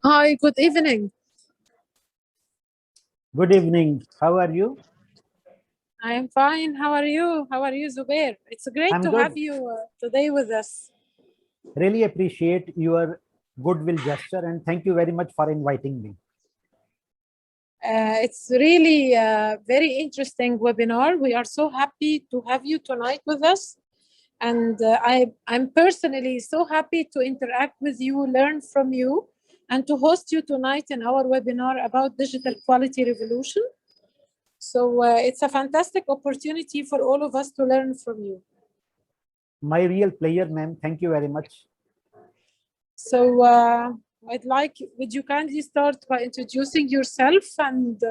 Hi, good evening. Good evening. How are you? I am fine. How are you? How are you, Zubair? It's great I'm to have good. you today with us. Really appreciate your goodwill gesture and thank you very much for inviting me. It's really a very interesting webinar. We are so happy to have you tonight with us. And I'm personally so happy to interact with you, learn from you, and to host you tonight in our webinar about digital quality revolution. So it's a fantastic opportunity for all of us to learn from you. My real player, ma'am. Thank you very much. So would you kindly start by introducing yourself and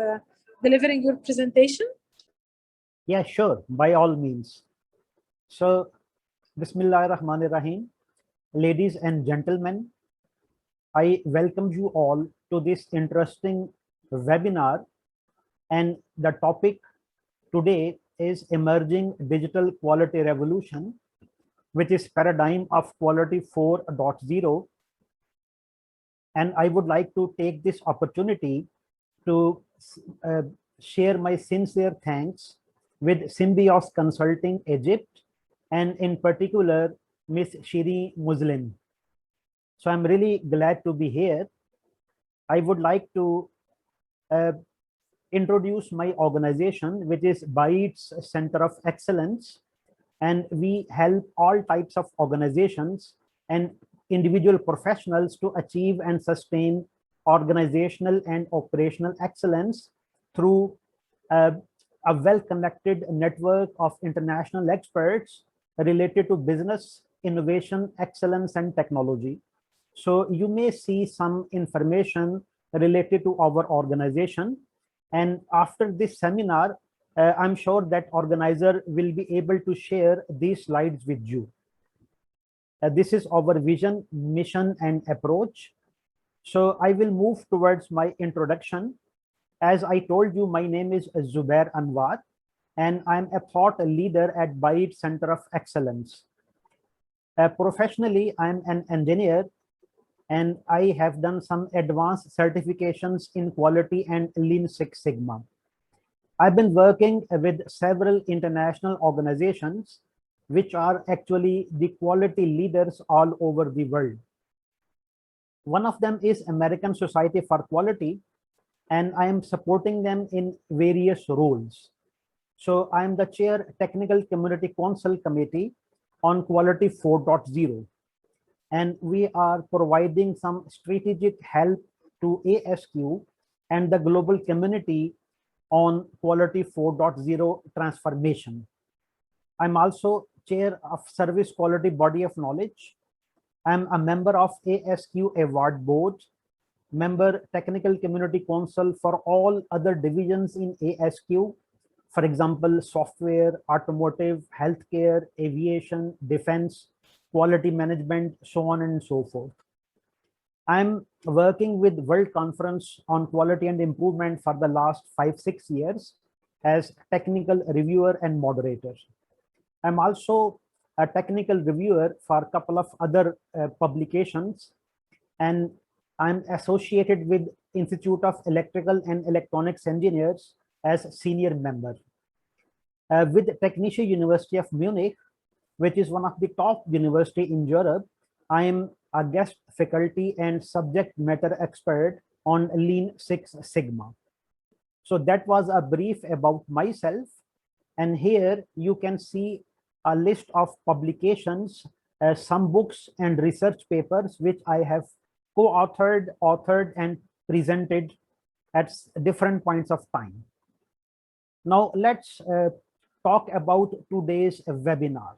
delivering your presentation? Yeah, sure. By all means. So, Bismillah ar-Rahman ar-Rahim. Ladies and gentlemen, I welcome you all to this interesting webinar. And the topic today is Emerging Digital Quality Revolution, which is Paradigm of Quality 4.0. And I would like to take this opportunity to uh, share my sincere thanks with Symbios Consulting Egypt, and in particular, Miss Shiri Muslim. So I'm really glad to be here. I would like to uh, introduce my organization, which is Bytes Center of Excellence, and we help all types of organizations and individual professionals to achieve and sustain organizational and operational excellence through uh, a well-connected network of international experts related to business, innovation, excellence, and technology. So you may see some information related to our organization. And after this seminar, I'm sure that organizer will be able to share these slides with you. This is our vision, mission, and approach. So I will move towards my introduction. As I told you, my name is Zubair Anwar, and I'm a thought leader at Byte Center of Excellence. Professionally, I'm an engineer, and I have done some advanced certifications in quality and Lean Six Sigma. I've been working with several international organizations, which are actually the quality leaders all over the world. One of them is American Society for Quality, and I am supporting them in various roles. So I am the chair Technical Community Council Committee on Quality 4.0, and we are providing some strategic help to ASQ and the global community on Quality 4.0 transformation. I'm also chair of Service Quality Body of Knowledge. I'm a member of ASQ Award Board, member Technical Community Council for all other divisions in ASQ, for example, software, automotive, healthcare, aviation, defense, quality management, so on and so forth. I'm working with World Conference on Quality and Improvement for the last 5-6 years as technical reviewer and moderator. I'm also a technical reviewer for a couple of other publications, and I'm associated with Institute of Electrical and Electronics Engineers as senior member. With Technische University of Munich, which is one of the top university in Europe, I am a guest faculty and subject matter expert on Lean Six Sigma. So that was a brief about myself. And here you can see a list of publications, some books and research papers, which I have co-authored, authored, and presented at different points of time. Now let's talk about today's webinar.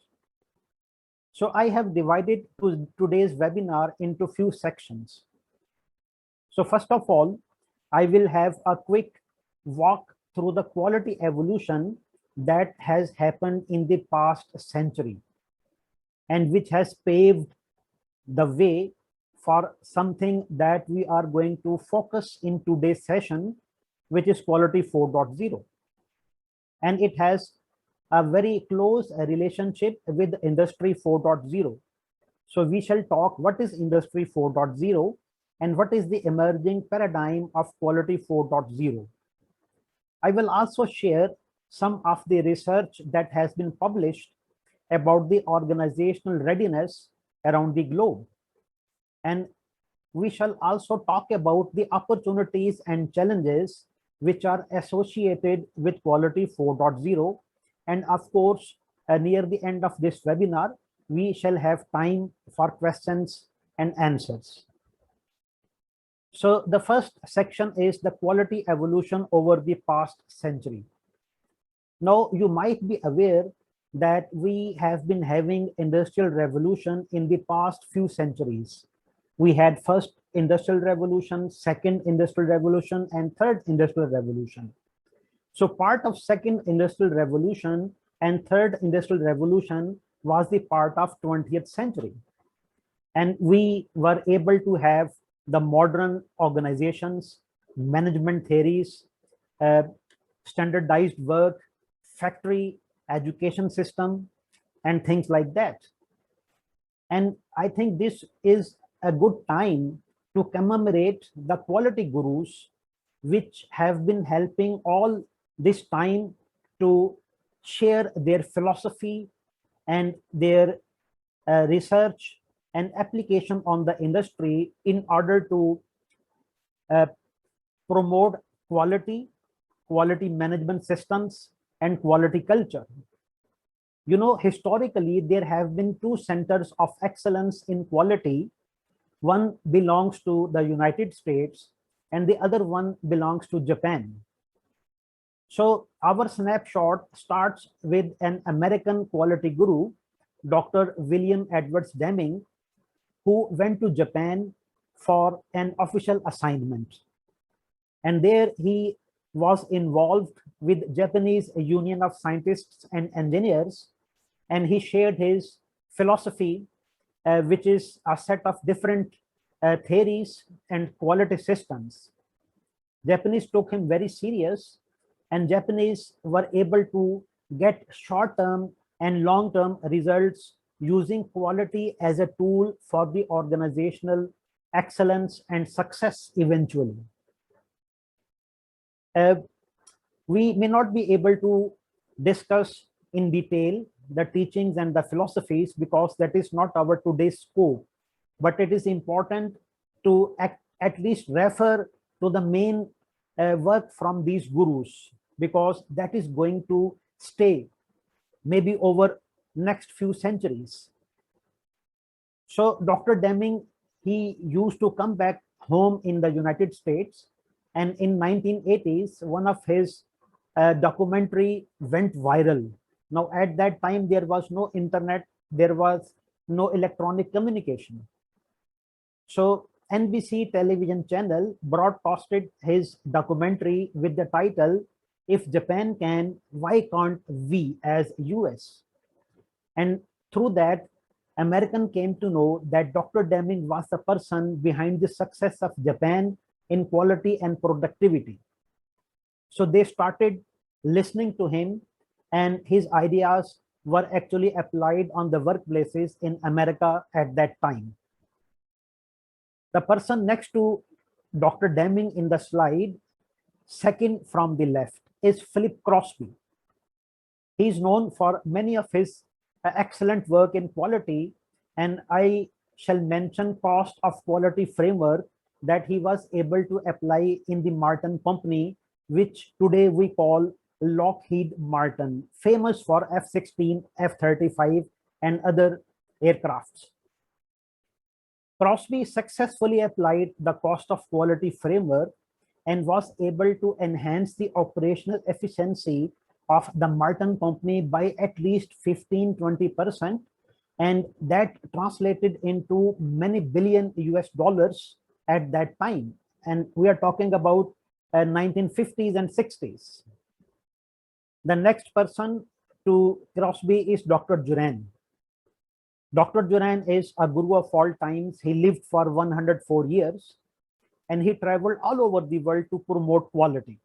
So I have divided today's webinar into few sections. So first of all, I will have a quick walk through the quality evolution that has happened in the past century and which has paved the way for something that we are going to focus in today's session, which is Quality 4.0. And it has a very close relationship with Industry 4.0. So we shall talk what is Industry 4.0 and what is the emerging paradigm of Quality 4.0. I will also share some of the research that has been published about the organizational readiness around the globe. And we shall also talk about the opportunities and challenges which are associated with Quality 4.0. And of course, near the end of this webinar, we shall have time for questions and answers. So the first section is the quality evolution over the past century. Now, you might be aware that we have been having industrial revolution in the past few centuries. We had first industrial revolution, second industrial revolution, and third industrial revolution. So part of second industrial revolution and third industrial revolution was the part of 20th century. And we were able to have the modern organizations, management theories, standardized work, factory education system, and things like that. And I think this is a good time to commemorate the quality gurus which have been helping all this time to share their philosophy and their research and application on the industry in order to promote quality management systems, and quality culture. You know, historically, there have been two centers of excellence in quality. One belongs to the United States and the other one belongs to Japan. So our snapshot starts with an American quality guru, Dr. William Edwards Deming, who went to Japan for an official assignment. And there he was involved with Japanese Union of Scientists and Engineers, and he shared his philosophy, which is a set of different theories and quality systems. Japanese took him very serious, and Japanese were able to get short-term and long-term results using quality as a tool for the organizational excellence and success eventually. We may not be able to discuss in detail the teachings and the philosophies because that is not our today's scope, but it is important to at least refer to the main work from these gurus, because that is going to stay maybe over next few centuries. So Dr. Deming, he used to come back home in the United States, and in 1980s, one of his documentary went viral. Now, at that time, there was no internet, there was no electronic communication. So NBC television channel broadcasted his documentary with the title, "If Japan Can, Why Can't We as US?" And through that, American came to know that Dr. Deming was the person behind the success of Japan in quality and productivity. So they started listening to him, and his ideas were actually applied on the workplaces in America at that time. The person next to Dr. Deming in the slide, second from the left, is Philip Crosby. He is known for many of his excellent work in quality, and I shall mention cost of quality framework that he was able to apply in the Martin Company, which today we call Lockheed Martin, famous for F-16, F-35, and other aircrafts. Crosby successfully applied the cost of quality framework and was able to enhance the operational efficiency of the Martin Company by at least 15–20%, and that translated into many billion US dollars at that time. And we are talking about 1950s and 60s. The next person to Crosby is Dr. Juran. Dr. Juran is a guru of all times. He lived for 104 years and he traveled all over the world to promote quality.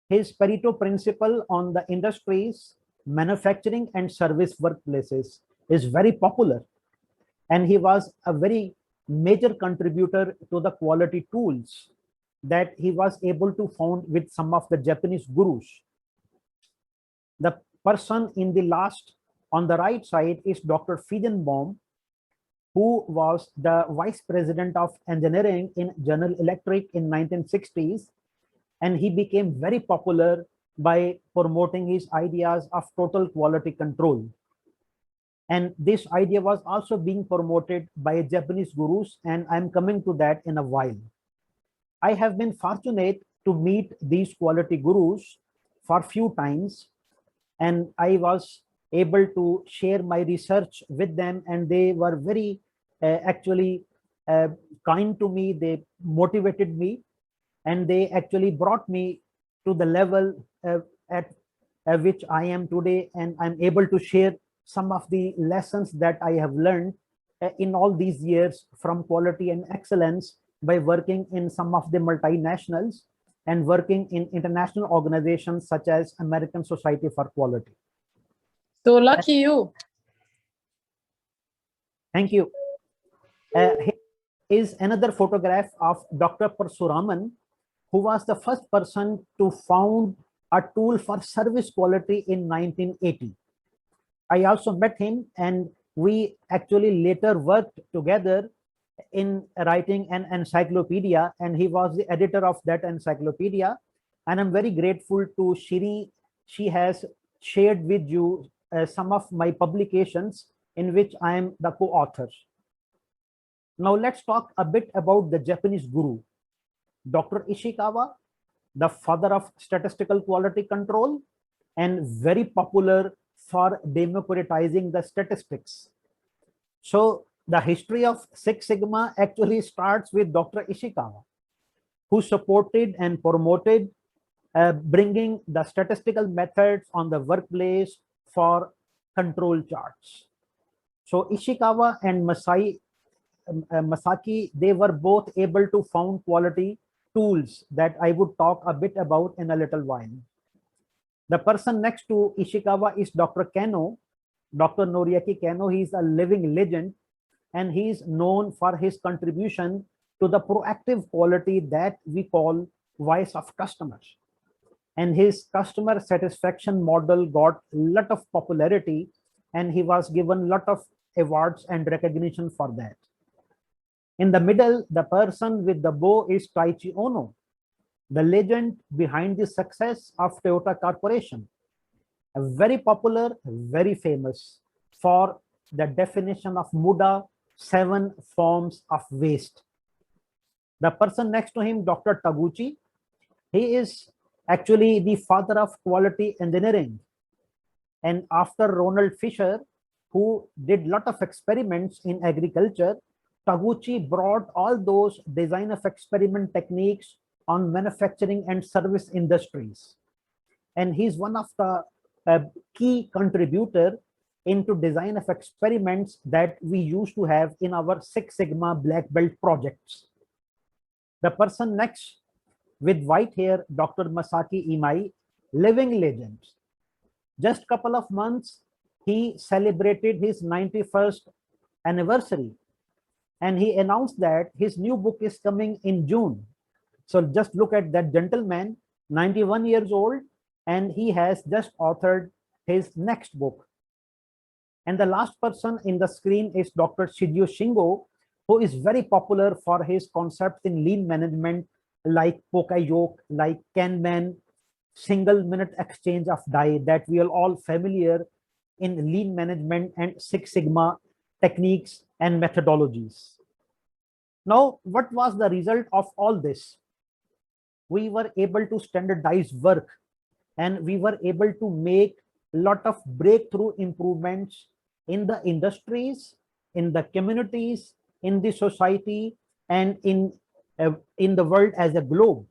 His Pareto principle on the industries, manufacturing and service workplaces is very popular. And he was a very major contributor to the quality tools that he was able to found with some of the Japanese gurus. The person in the last on the right side is Dr. Feigenbaum, who was the vice president of engineering in General Electric in 1960s, and he became very popular by promoting his ideas of total quality control. And this idea was also being promoted by Japanese gurus, and I'm coming to that in a while. I have been fortunate to meet these quality gurus for few times, and I was able to share my research with them, and they were very actually kind to me. They motivated me, and they actually brought me to the level at which I am today, and I'm able to share some of the lessons that I have learned in all these years from quality and excellence by working in some of the multinationals and working in international organizations such as American Society for Quality. So lucky you. Thank you. Here is another photograph of Dr. Parsuraman, who was the first person to found a tool for service quality in 1980. I also met him, and we actually later worked together in writing an encyclopedia, and he was the editor of that encyclopedia. And I'm very grateful to Shiri. She has shared with you some of my publications in which I am the co-author. Now let's talk a bit about the Japanese guru, Dr. Ishikawa, the father of statistical quality control and very popular for democratizing the statistics. So the history of Six Sigma actually starts with Dr. Ishikawa, who supported and promoted bringing the statistical methods on the workplace for control charts. So Ishikawa and Masaki, they were both able to found quality tools that I would talk a bit about in a little while. The person next to Ishikawa is Dr. Kano, Dr. Noriaki Kano. He is a living legend, and he is known for his contribution to the proactive quality that we call voice of customers. And his customer satisfaction model got a lot of popularity, and he was given a lot of awards and recognition for that. In the middle, the person with the bow is Taichi Ono, the legend behind the success of Toyota Corporation. Very popular, very famous for the definition of Muda, 7 forms of waste. The person next to him, Dr. Taguchi, he is actually the father of quality engineering. And after Ronald Fisher, who did a lot of experiments in agriculture, Taguchi brought all those design of experiment techniques on manufacturing and service industries. And he's one of the key contributor into design of experiments that we used to have in our Six Sigma Black Belt projects. The person next with white hair, Dr. Masaki Imai, living legend. Just couple of months, he celebrated his 91st anniversary, and he announced that his new book is coming in June. So just look at that gentleman, 91 years old, and he has just authored his next book. And the last person in the screen is Dr. Shigeo Shingo, who is very popular for his concepts in lean management, like Poka-yoke, like Kanban, single minute exchange of die, that we are all familiar in lean management and Six Sigma techniques and methodologies. Now, what was the result of all this? We were able to standardize work, and we were able to make a lot of breakthrough improvements in the industries, in the communities, in the society, and in the world as a globe.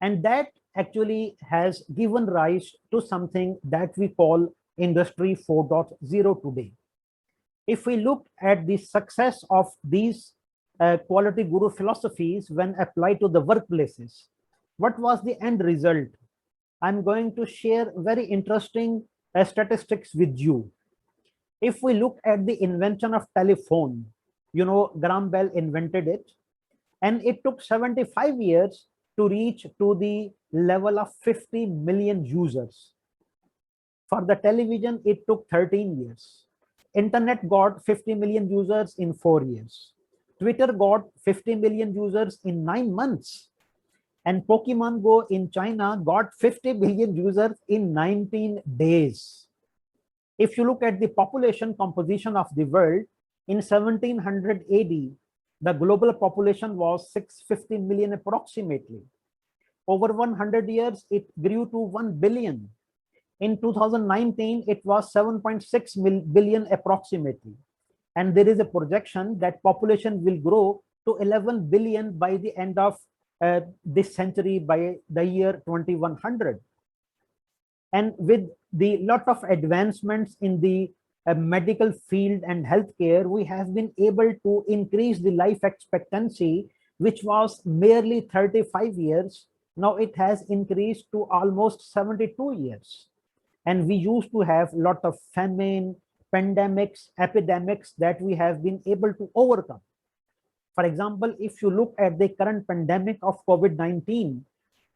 And that actually has given rise to something that we call Industry 4.0 today. If we look at the success of these quality guru philosophies when applied to the workplaces, what was the end result? I'm going to share very interesting statistics with you. If we look at the invention of telephone, Graham Bell invented it, and it took 75 years to reach to the level of 50 million users. For the television, it took 13 years. Internet got 50 million users in 4 years. Twitter got 50 million users in 9 months. And Pokemon Go in China got 50 billion users in 19 days. If you look at the population composition of the world, in 1700 AD, the global population was 650 million approximately. Over 100 years, it grew to 1 billion. In 2019, it was 7.6 billion approximately. And there is a projection that population will grow to 11 billion by the end of this century, by the year 2100. And with the lot of advancements in the medical field and healthcare, we have been able to increase the life expectancy, which was merely 35 years. Now it has increased to almost 72 years. And we used to have a lot of famine, pandemics, epidemics that we have been able to overcome. For example, if you look at the current pandemic of COVID-19,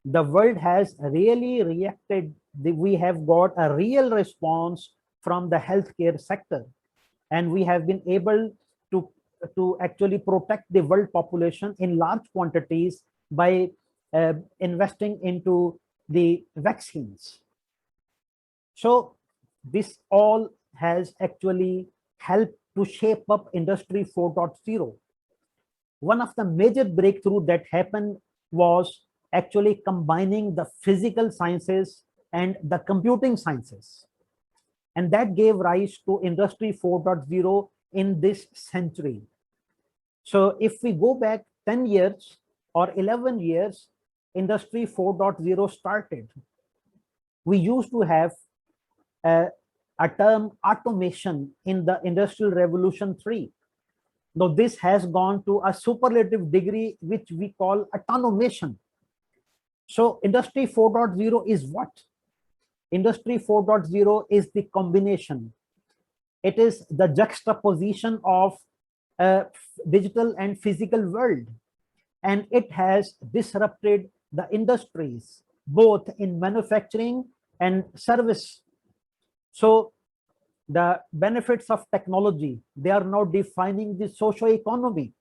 the world has really reacted. We have got a real response from the healthcare sector, and we have been able to actually protect the world population in large quantities by investing into the vaccines. So this all has actually helped to shape up Industry 4.0. One of the major breakthrough that happened was actually combining the physical sciences and the computing sciences. And that gave rise to Industry 4.0 in this century. So if we go back 10 years or 11 years, Industry 4.0 started. We used to have a term automation in the Industrial Revolution 3. Now this has gone to a superlative degree, which we call automation. So Industry 4.0 is what? Industry 4.0 is the combination. It is the juxtaposition of digital and physical world. And it has disrupted the industries, both in manufacturing and service. So the benefits of technology, they are now defining the socio-economy.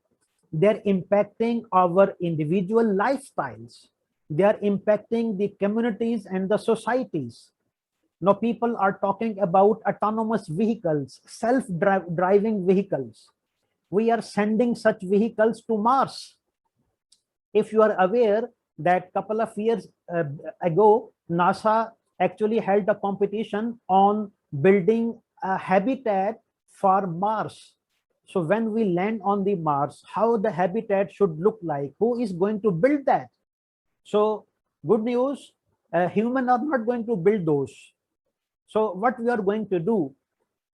They're impacting our individual lifestyles. They are impacting the communities and the societies. Now people are talking about autonomous vehicles, self-driving vehicles. We are sending such vehicles to Mars. If you are aware that a couple of years ago, NASA actually held a competition on building a habitat for Mars. So when we land on the Mars, how the habitat should look like, who is going to build that? So good news, humans are not going to build those. So what we are going to do,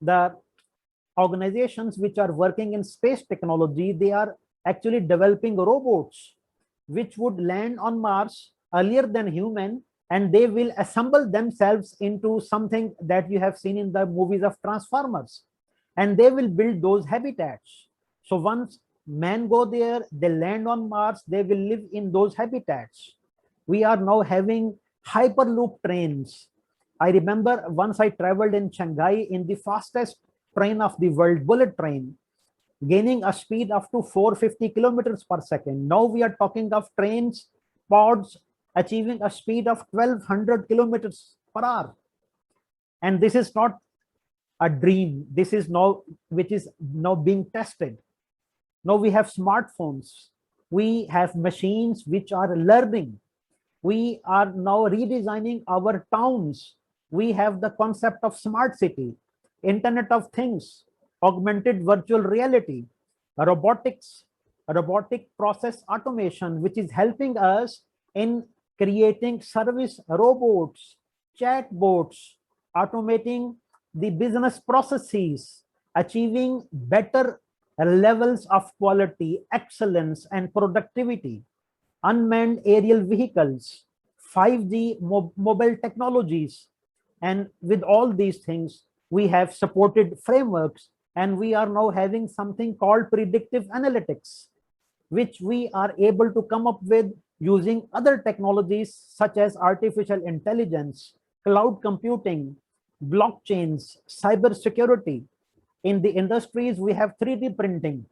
the organizations which are working in space technology, they are actually developing robots which would land on Mars earlier than human, and they will assemble themselves into something that you have seen in the movies of Transformers, and they will build those habitats. So once men go there, they land on Mars, they will live in those habitats. We are now having hyperloop trains. I remember once I traveled in Shanghai in the fastest train of the world, bullet train, gaining a speed up to 450 kilometers per second. Now we are talking of trains, pods achieving a speed of 1200 kilometers per hour. And this is not a dream. This is now, which is now being tested. Now we have smartphones. We have machines which are learning. We are now redesigning our towns. We have the concept of smart city, Internet of Things, augmented virtual reality, robotics, robotic process automation, which is helping us in creating service robots, chatbots, automating the business processes, achieving better levels of quality, excellence, and productivity, unmanned aerial vehicles, 5G mobile technologies. And with all these things, we have supported frameworks and we are now having something called predictive analytics, which we are able to come up with using other technologies such as artificial intelligence, cloud computing, blockchains, cyber security. In the industries, we have 3D printing.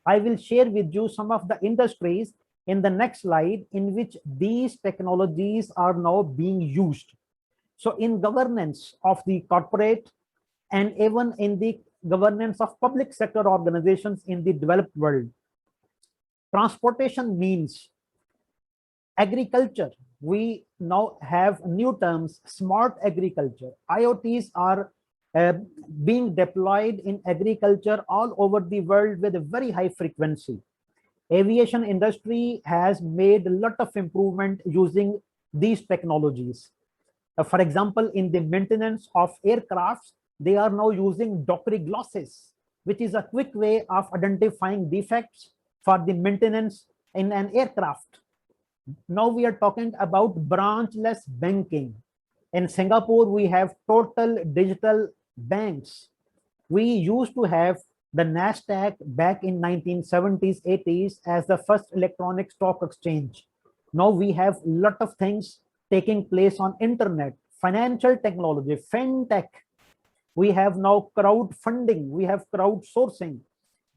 I will share with you some of the industries in the next slide in which these technologies are now being used. So in governance of the corporate and even in the governance of public sector organizations in the developed world. Transportation means agriculture. We now have new terms, smart agriculture. IoTs are uh, being deployed in agriculture all over the world with a very high frequency. Aviation industry has made a lot of improvement using these technologies. For example, in the maintenance of aircrafts, they are now using Dockery glosses, which is a quick way of identifying defects for the maintenance in an aircraft. Now we are talking about branchless banking. In Singapore, we have total digital banks. We used to have the NASDAQ back in 1970s, 80s as the first electronic stock exchange. Now we have a lot of things taking place on internet, financial technology, fintech. We have now crowdfunding, we have crowdsourcing.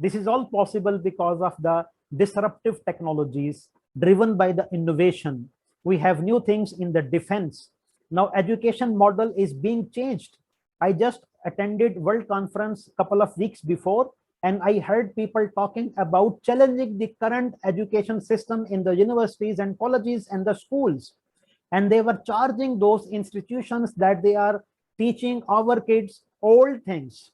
This is all possible because of the disruptive technologies driven by the innovation. We have new things in the defense. Now education model is being changed. I just attended World Conference a couple of weeks before, and I heard people talking about challenging the current education system in the universities and colleges and the schools. And they were charging those institutions that they are teaching our kids old things,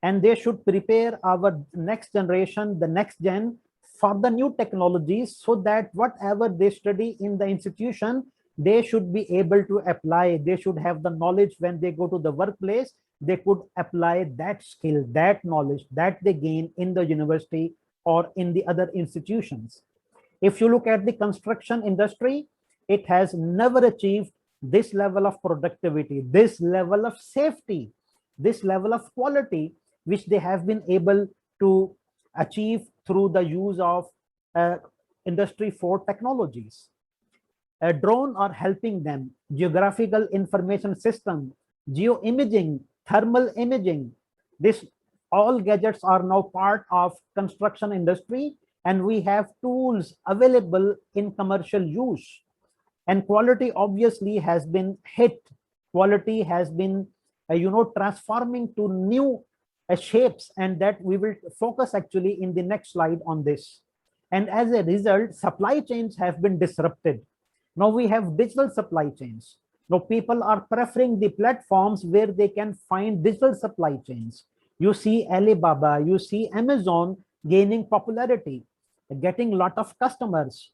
and they should prepare our next generation, the next gen, for the new technologies, so that whatever they study in the institution, they should be able to apply. They should have the knowledge when they go to the workplace. They could apply that skill, that knowledge that they gain in the university or in the other institutions. If you look at the construction industry, it has never achieved this level of productivity, this level of safety, this level of quality, which they have been able to achieve through the use of Industry 4 technologies. A drone are helping them, geographical information system, geoimaging, thermal imaging. This all gadgets are now part of construction industry, and we have tools available in commercial use. And quality obviously has been hit. Quality has been, transforming to new shapes, and that we will focus actually in the next slide on this. And as a result, supply chains have been disrupted. Now we have digital supply chains. Now people are preferring the platforms where they can find digital supply chains. You see Alibaba, you see Amazon gaining popularity, getting a lot of customers.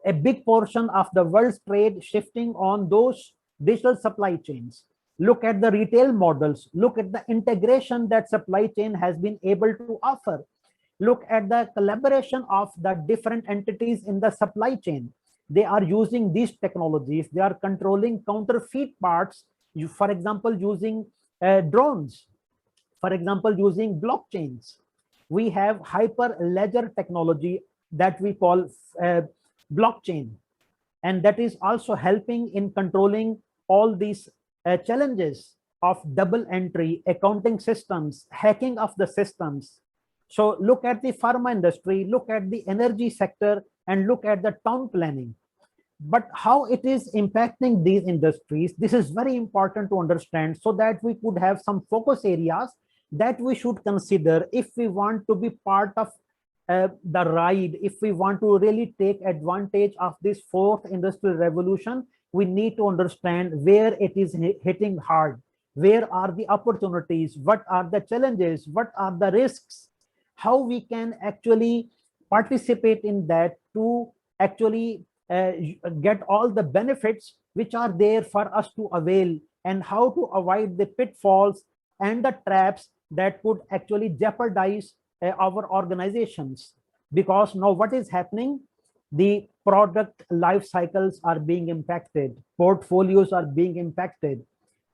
A big portion of the world's trade shifting on those digital supply chains. Look at the retail models. Look at the integration that supply chain has been able to offer. Look at the collaboration of the different entities in the supply chain. They are using these technologies. They are controlling counterfeit parts, for example, using drones, for example, using blockchains. We have hyperledger technology that we call blockchain, and that is also helping in controlling all these challenges of double entry, accounting systems, hacking of the systems. So look at the pharma industry, look at the energy sector, and look at the town planning. But how it is impacting these industries, this is very important to understand, so that we could have some focus areas that we should consider if we want to be part of the ride. If we want to really take advantage of this fourth industrial revolution, we need to understand where it is hitting hard. Where are the opportunities? What are the challenges? What are the risks? How we can actually participate in that to actually get all the benefits which are there for us to avail, and how to avoid the pitfalls and the traps that could actually jeopardize our organizations. Because now what is happening, the product life cycles are being impacted, portfolios are being impacted,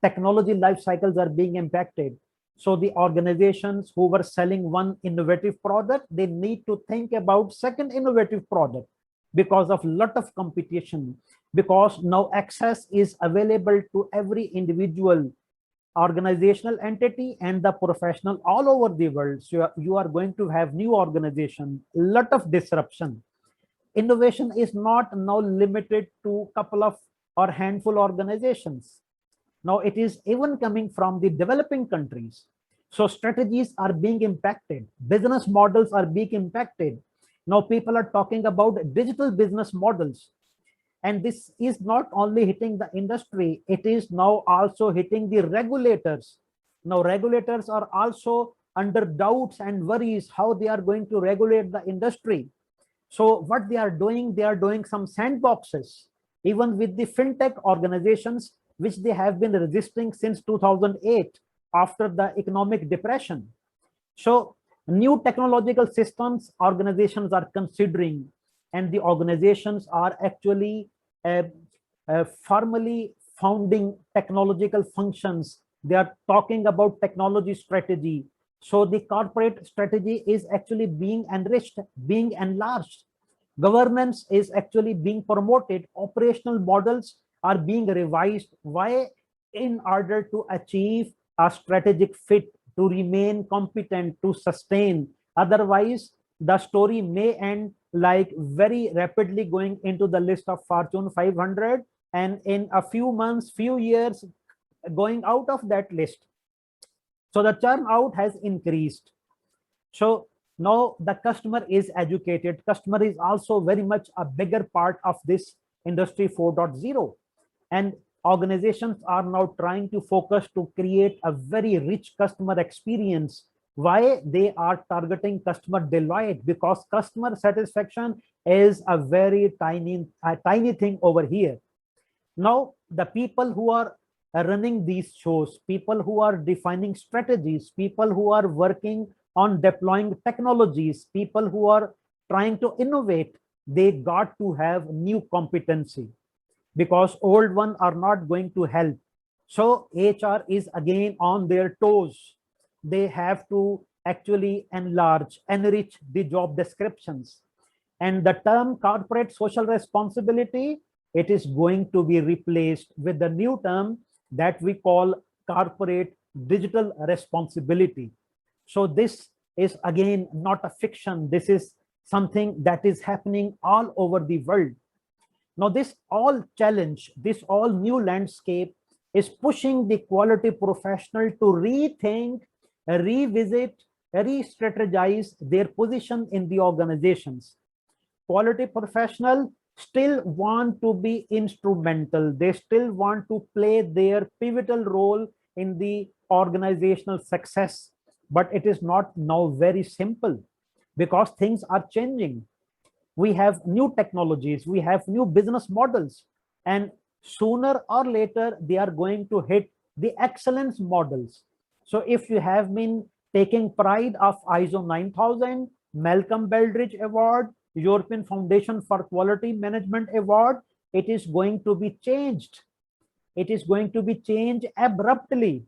technology life cycles are being impacted. So the organizations who were selling one innovative product, they need to think about second innovative product because of lot of competition, because now access is available to every individual organizational entity and the professional all over the world. So you are going to have new organization, lot of disruption. Innovation is not now limited to couple of or handful organizations. Now it is even coming from the developing countries. So strategies are being impacted, business models are being impacted. Now people are talking about digital business models. And this is not only hitting the industry, it is now also hitting the regulators. Now regulators are also under doubts and worries how they are going to regulate the industry. So what they are doing some sandboxes, even with the fintech organizations, which they have been resisting since 2008 after the economic depression. So new technological systems organizations are considering, and the organizations are actually formally founding technological functions. They are talking about technology strategy. So the corporate strategy is actually being enriched, being enlarged. Governance is actually being promoted. Operational models are being revised. Why? In order to achieve a strategic fit, to remain competent, to sustain. Otherwise, the story may end like very rapidly going into the list of Fortune 500, and in a few months, few years, going out of that list. So the churn out has increased. So now the customer is educated. Customer is also very much a bigger part of this industry 4.0. And organizations are now trying to focus to create a very rich customer experience. Why? They are targeting customer delight, because customer satisfaction is a very tiny thing over here. Now the people who are running these shows, people who are defining strategies, people who are working on deploying technologies, people who are trying to innovate, they got to have new competency, because old ones are not going to help. So HR is again on their toes. They have to actually enrich the job descriptions. And the term corporate social responsibility, it is going to be replaced with the new term that we call corporate digital responsibility. So this is again not a fiction. This is something that is happening all over the world. Now this all challenge, this all new landscape is pushing the quality professional to rethink, revisit, re-strategize their position in the organizations. Quality professional still want to be instrumental. They still want to play their pivotal role in the organizational success. But it is not now very simple, because things are changing. We have new technologies, we have new business models, and sooner or later they are going to hit the excellence models. So if you have been taking pride of ISO 9000, Malcolm Baldrige Award, European Foundation for Quality Management Award, it is going to be changed. It is going to be changed abruptly.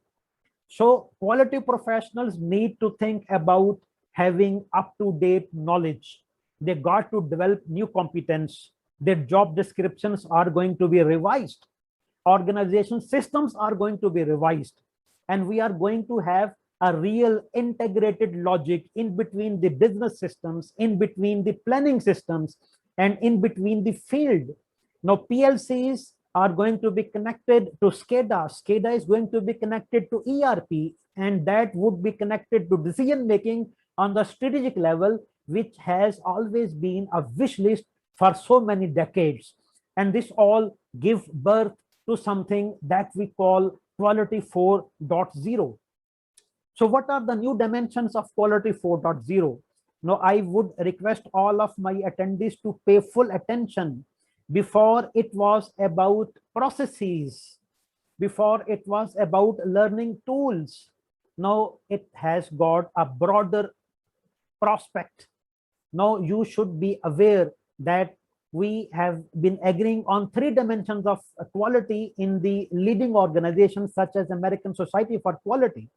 So quality professionals need to think about having up-to-date knowledge. They got to develop new competence. Their job descriptions are going to be revised. Organization systems are going to be revised. And we are going to have a real integrated logic in between the business systems, in between the planning systems, and in between the field. Now PLCs are going to be connected to SCADA. SCADA is going to be connected to ERP, and that would be connected to decision making on the strategic level, which has always been a wish list for so many decades. And this all give birth to something that we call quality 4.0. So what are the new dimensions of quality 4.0? Now I would request all of my attendees to pay full attention. Before it was about processes, before it was about learning tools. Now it has got a broader prospect. Now you should be aware that we have been agreeing on 3 dimensions of quality in the leading organizations such as American Society for Quality.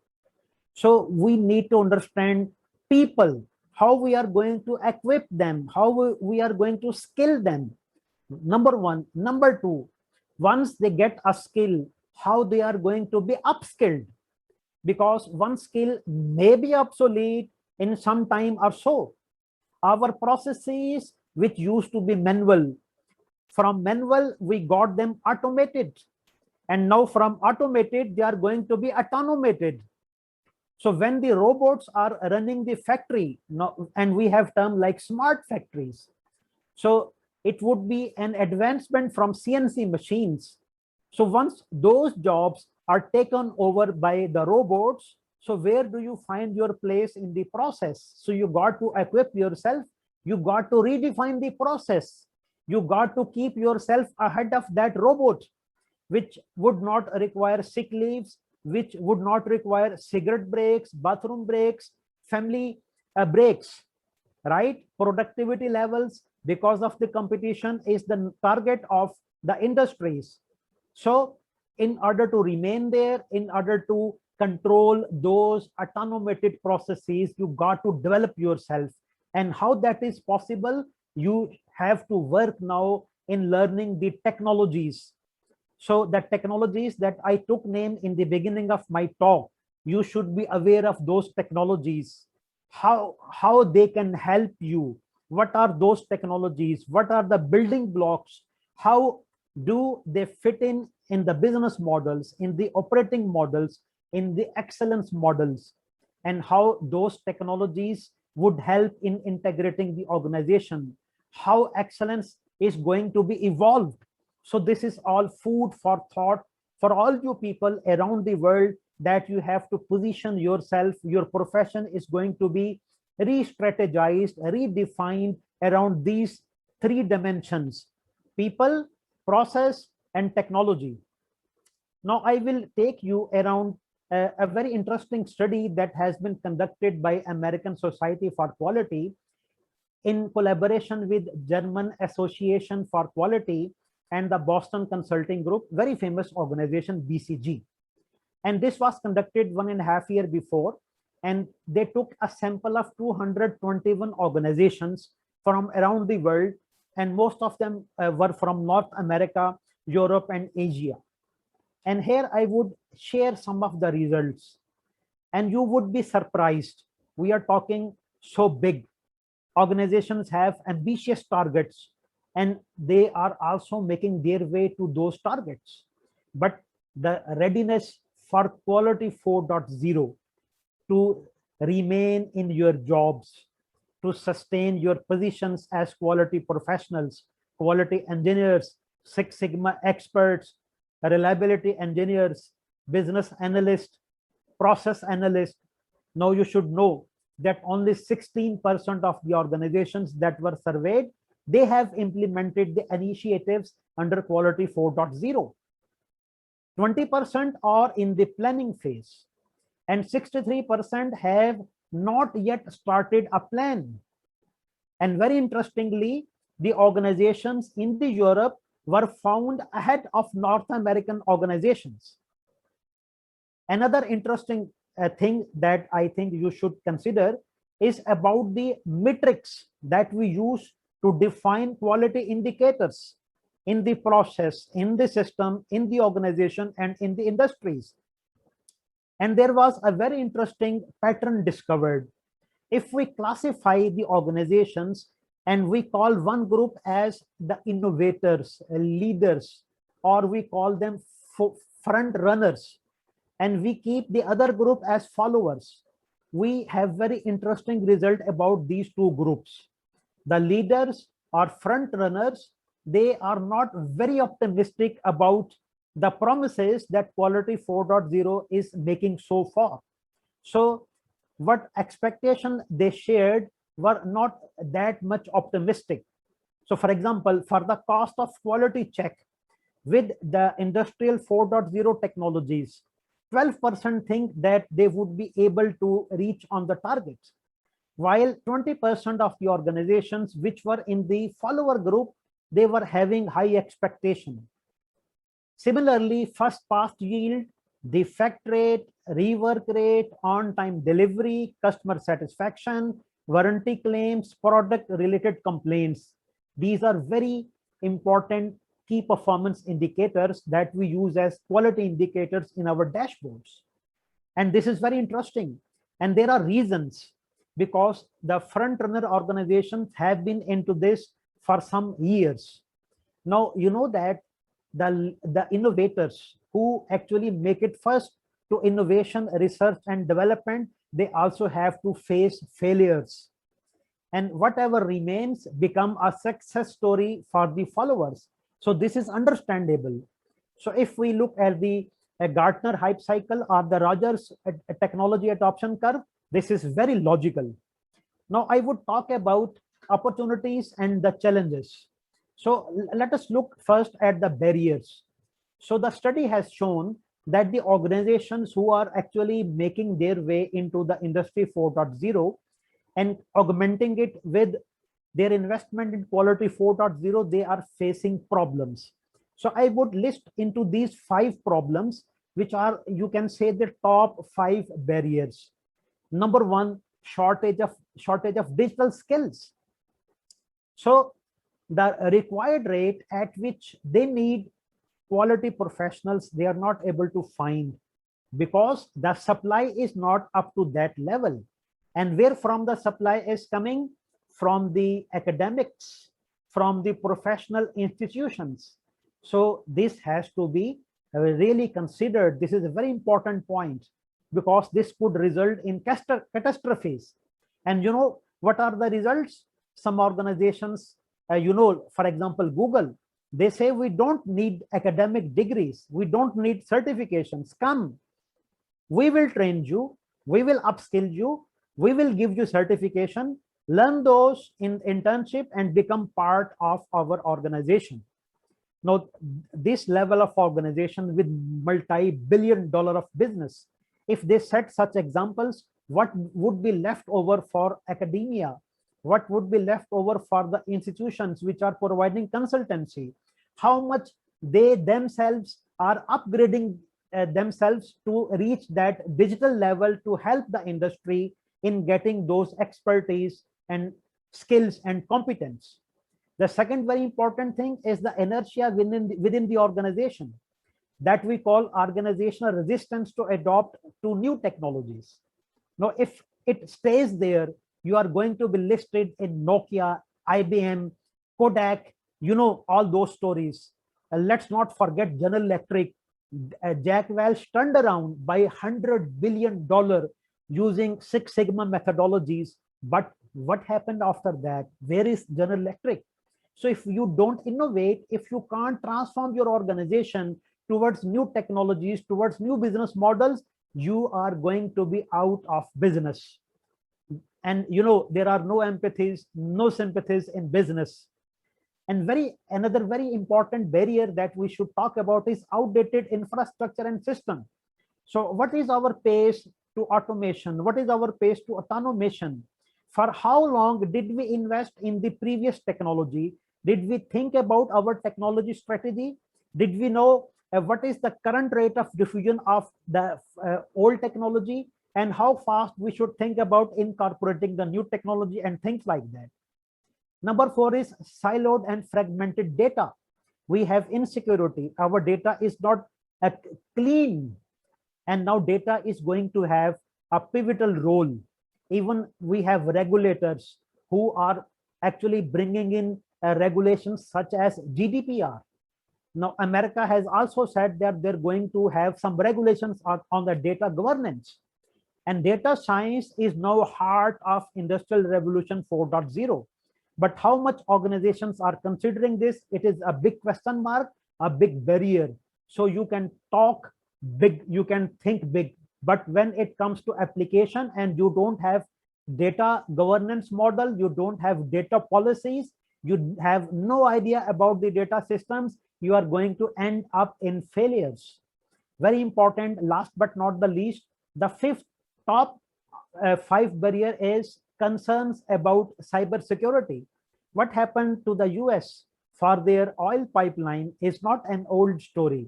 So we need to understand people, how we are going to equip them, how we are going to skill them. Number one. Number two, once they get a skill, how they are going to be upskilled, because one skill may be obsolete in some time or so. Our processes, which used to be manual, from manual we got them automated, and now from automated they are going to be automated. So when the robots are running the factory now, and we have term like smart factories, so it would be an advancement from CNC machines. So once those jobs are taken over by the robots, so where do you find your place in the process? So you got to equip yourself, you got to redefine the process, you got to keep yourself ahead of that robot, which would not require sick leaves, which would not require cigarette breaks, bathroom breaks, family breaks, right? Productivity levels, because of the competition, is the target of the industries. So in order to remain there, in order to control those automated processes, you got to develop yourself. And how that is possible? You have to work now in learning the technologies. So the technologies that I took name in the beginning of my talk, you should be aware of those technologies, how they can help you. What are those technologies? What are the building blocks? How do they fit in the business models, in the operating models, in the excellence models, and how those technologies would help in integrating the organization, how excellence is going to be evolved. So this is all food for thought for all you people around the world, that you have to position yourself. Your profession is going to be re-strategized, redefined around these three dimensions: people, process, and technology. Now I will take you around a very interesting study that has been conducted by American Society for Quality in collaboration with German Association for Quality and the Boston Consulting Group, very famous organization, BCG. And this was conducted 1.5 years before, and they took a sample of 221 organizations from around the world, and most of them were from North America, Europe, and Asia. And here I would share some of the results, and you would be surprised. We are talking so big. Organizations have ambitious targets, and they are also making their way to those targets. But the readiness for quality 4.0, to remain in your jobs, to sustain your positions as quality professionals, quality engineers, Six Sigma experts, reliability engineers, business analysts, process analysts. Now you should know that only 16% of the organizations that were surveyed, they have implemented the initiatives under quality 4.0. 20% are in the planning phase, and 63% have not yet started a plan. And very interestingly, the organizations in the Europe were found ahead of North American organizations. Another interesting thing that I think you should consider is about the metrics that we use to define quality indicators in the process, in the system, in the organization, and in the industries. And there was a very interesting pattern discovered. If we classify the organizations and we call one group as the innovators, leaders, or we call them front runners, and we keep the other group as followers, we have very interesting result about these two groups. The leaders or front runners, they are not very optimistic about the promises that quality 4.0 is making so far. So what expectation they shared were not that much optimistic. So for example, for the cost of quality check with the industrial 4.0 technologies, 12% think that they would be able to reach on the targets, while 20% of the organizations which were in the follower group, they were having high expectation. Similarly, first pass yield defect rate, rework rate, on-time delivery, customer satisfaction, warranty claims, product-related complaints. These are very important key performance indicators that we use as quality indicators in our dashboards. And this is very interesting. And there are reasons, because the front runner organizations have been into this for some years. Now, you know that the innovators who actually make it first to innovation, research and development, they also have to face failures. And whatever remains become a success story for the followers. So this is understandable. So if we look at the Gartner hype cycle or the Rogers technology adoption curve, this is very logical. Now I would talk about opportunities and the challenges. So let us look first at the barriers. So the study has shown that the organizations who are actually making their way into the industry 4.0 and augmenting it with their investment in quality 4.0, they are facing problems. So I would list into these 5 problems, which are, you can say, the top 5 barriers. Number 1, shortage of digital skills. So the required rate at which they need quality professionals, they are not able to find, because the supply is not up to that level. And where from the supply is coming? From the academics, from the professional institutions. So this has to be really considered. This is a very important point, because this could result in catastrophes. And you know what are the results? Some organizations, for example, Google, they say we don't need academic degrees, we don't need certifications. Come, we will train you, we will upskill you, we will give you certification, learn those in internship and become part of our organization. Now, this level of organization with multi-billion-dollar of business, if they set such examples, what would be left over for academia? What would be left over for the institutions which are providing consultancy? How much they themselves are upgrading themselves to reach that digital level to help the industry in getting those expertise and skills and competence. The second very important thing is the inertia within the organization, that we call organizational resistance to adopt to new technologies. Now, if it stays there, you are going to be listed in Nokia, IBM, Kodak, all those stories. Let's not forget General Electric. Jack Welch turned around by $100 billion using Six Sigma methodologies. But what happened after that? Where is General Electric? So if you don't innovate, if you can't transform your organization towards new technologies, towards new business models, you are going to be out of business. And there are no empathies, no sympathies in business. And another very important barrier that we should talk about is outdated infrastructure and system. So what is our pace to automation? What is our pace to automation? For how long did we invest in the previous technology? Did we think about our technology strategy? Did we know what is the current rate of diffusion of the old technology, and how fast we should think about incorporating the new technology and things like that? Number 4 is siloed and fragmented data. We have insecurity. Our data is not clean. And now data is going to have a pivotal role. Even we have regulators who are actually bringing in regulations such as GDPR. Now, America has also said that they're going to have some regulations on the data governance. And data science is now heart of Industrial Revolution 4.0. But how much organizations are considering this? It is a big question mark, a big barrier. So you can talk big, you can think big, but when it comes to application and you don't have data governance model, you don't have data policies, you have no idea about the data systems, you are going to end up in failures. Very important, last but not the least, the fifth top 5 barrier is concerns about cybersecurity. What happened to the US for their oil pipeline is not an old story.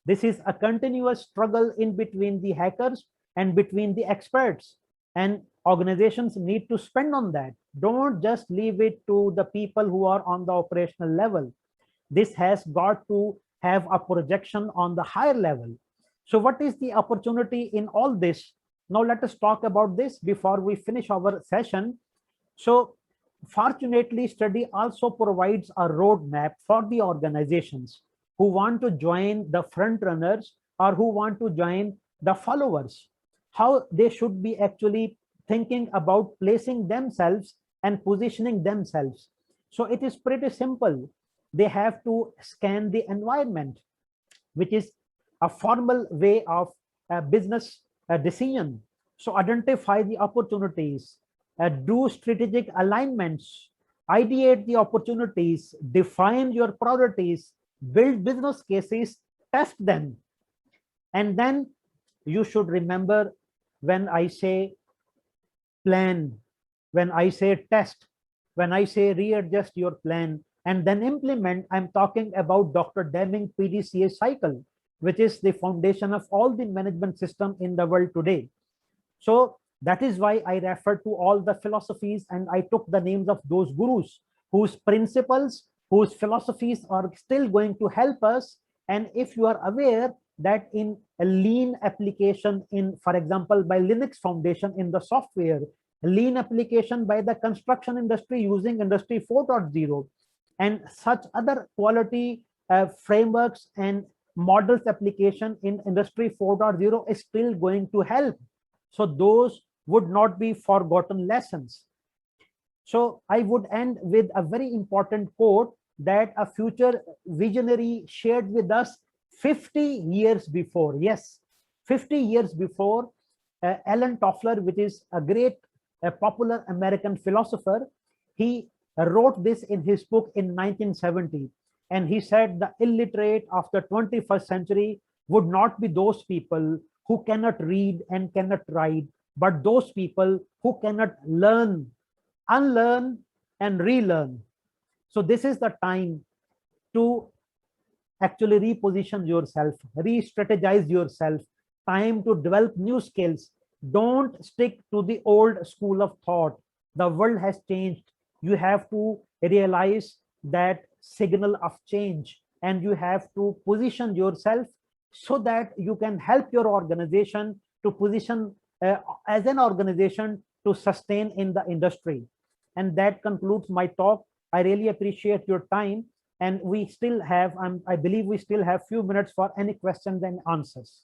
This is a continuous struggle in between the hackers and between the experts. And organizations need to spend on that. Don't just leave it to the people who are on the operational level. This has got to have a projection on the higher level. So what is the opportunity in all this? Now let us talk about this before we finish our session. So fortunately, study also provides a roadmap for the organizations who want to join the front runners or who want to join the followers, how they should be actually thinking about placing themselves and positioning themselves. So it is pretty simple. They have to scan the environment, which is a formal way of business decision. So identify the opportunities, do strategic alignments, ideate the opportunities, define your priorities, build business cases, test them. And then you should remember, when I say plan, when I say test, when I say readjust your plan and then implement, I'm talking about Dr. Deming PDCA cycle, which is the foundation of all the management system in the world today. So that is why I refer to all the philosophies and I took the names of those gurus whose principles, whose philosophies are still going to help us. And if you are aware that in a lean application in, for example, by Linux Foundation in the software, lean application by the construction industry using Industry 4.0, and such other quality frameworks and models application in Industry 4.0 is still going to help. So those would not be forgotten lessons. So I would end with a very important quote that a future visionary shared with us 50 years before. Yes, 50 years before, Alan Toffler, which is a great popular American philosopher, he wrote this in his book in 1970. And he said the illiterate of the 21st century would not be those people who cannot read and cannot write, but those people who cannot learn, unlearn, and relearn. So this is the time to actually reposition yourself, re-strategize yourself, time to develop new skills. Don't stick to the old school of thought. The world has changed. You have to realize that signal of change, and you have to position yourself so that you can help your organization to position as an organization to sustain in the industry. And that concludes my talk. I really appreciate your time. And we still have, I believe we still have few minutes for any questions and answers.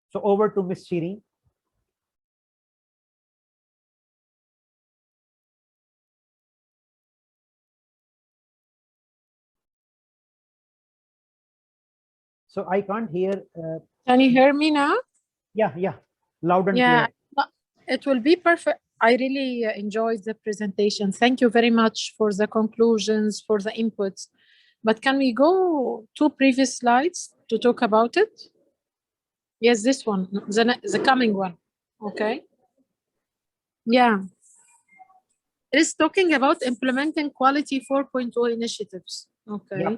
So over to Ms. Shireen. So I can't hear. Can you hear me now? Yeah, loud and Yeah, clear. it will be perfect. I really enjoyed the presentation. Thank you very much for the conclusions, for the inputs. But can we go to previous slides to talk about it? Yes, this one, the coming one. Okay. Yeah. It is talking about implementing quality 4.0 initiatives. Okay. Yeah.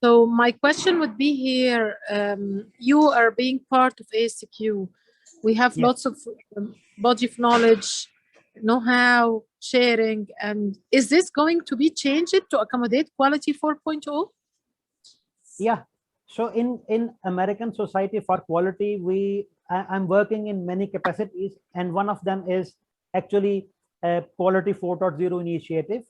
So my question would be here, you are being part of ASQ. We have lots of body of knowledge, know-how, sharing, and is this going to be changed to accommodate quality 4.0? Yeah. So in American Society for Quality, I'm working in many capacities, and one of them is actually a Quality 4.0 initiative.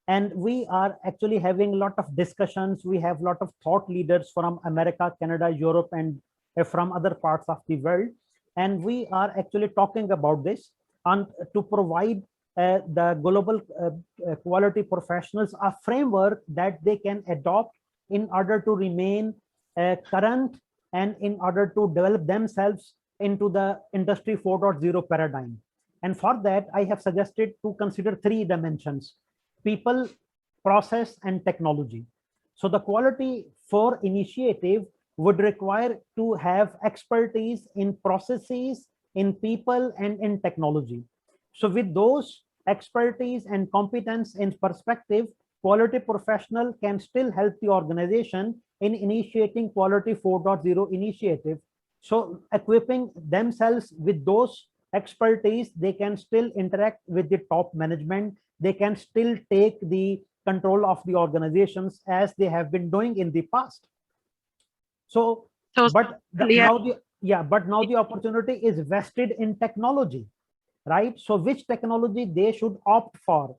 And we are actually having a lot of discussions. We have a lot of thought leaders from America, Canada, Europe, and from other parts of the world. And we are actually talking about this and to provide the global quality professionals a framework that they can adopt in order to remain current and in order to develop themselves into the Industry 4.0 paradigm. And for that, I have suggested to consider 3 dimensions: people, process, and technology. So the Quality 4 initiative would require to have expertise in processes, in people, and in technology. So with those expertise and competence in perspective, quality professional can still help the organization in initiating Quality 4.0 initiative. So equipping themselves with those expertise, they can still interact with the top management. They can still take the control of the organizations as they have been doing in the past. So, but now the opportunity is vested in technology, right? So which technology they should opt for,